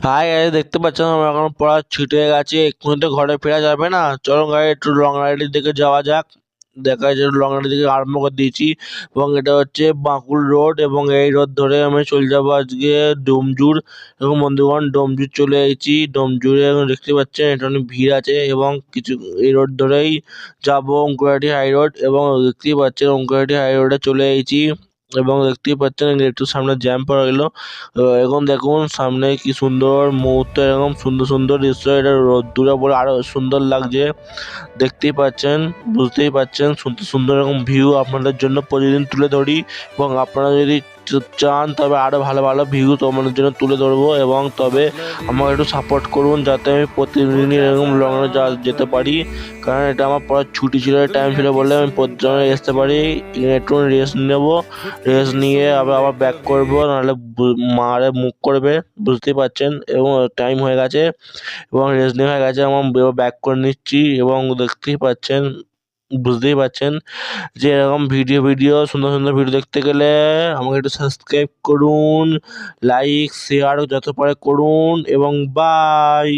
Hi guys, দেখতে পাচ্ছেন আমরা এখন পড়া ছুটে গেছে, এক্ষুনি তো ঘরে ফেরা যাবে না। চলো গাই একটু লং রাইডের দিকে যাওয়া যাক। দেখা যাচ্ছে লং রাইডের দিকে আরম্ভ করে দিয়েছি এবং এটা হচ্ছে বাঁকুড় রোড এবং এই রোড ধরে আমি চলে যাবো আজকে ডোমজুর। এবং বন্ধুগণ ডোমজুর চলে এসেছি। ডোমজুরে এখন দেখতে পাচ্ছেন এটা অনেক ভিড় আছে এবং কিছু এই রোড ধরেই যাবো অঙ্কুয়াহাটি হাই রোড এবং দেখতেই পাচ্ছেন অঙ্কুয়াহাটি হাই রোডে চলে এসেছি এবং দেখতেই পাচ্ছেন একটু সামনে জ্যাম পড়ে গেল। এখন দেখুন সামনে কি সুন্দর মুহূর্ত, এরকম সুন্দর সুন্দর দৃশ্য, এটা রোদ্দুরে পরে আরো সুন্দর লাগছে। দেখতেই পাচ্ছেন, বুঝতেই পাচ্ছেন, সুন্দর সুন্দর এরকম ভিউ আপনাদের জন্য প্রতিদিন তুলে ধরি এবং আপনারা যদি চান তবে আরো ভালো ভালো ভিউ তোমাদের জন্য তুলে ধরবো এবং তবে আমাকে একটু সাপোর্ট করুন যাতে আমি প্রতিদিনই এরকম লং যেতে পারি। কারণ এটা আমার পড়ার ছুটি ছিল, টাইম ছিল বলে আমি প্রতিদিন আসতে পারি। একটু রেস্ট নেবো, রেস্ট নিয়ে আবার আবার ব্যাক করবো, নাহলে মারে মুখ করবে, বুঝতেই পারছেন। এবং টাইম হয়ে গেছে এবং রেস্ট নেওয়া হয়ে গেছে, আমার ব্যাক করে নিচ্ছি এবং দেখতেই পাচ্ছেন, বুঝতেই পারছেন যে এরকম ভিডিও ভিডিও সুন্দর সুন্দর ভিডিও দেখতে গেলে আমাকে একটু সাবস্ক্রাইব করুন, লাইক শেয়ার যত পারে করুন এবং বাই।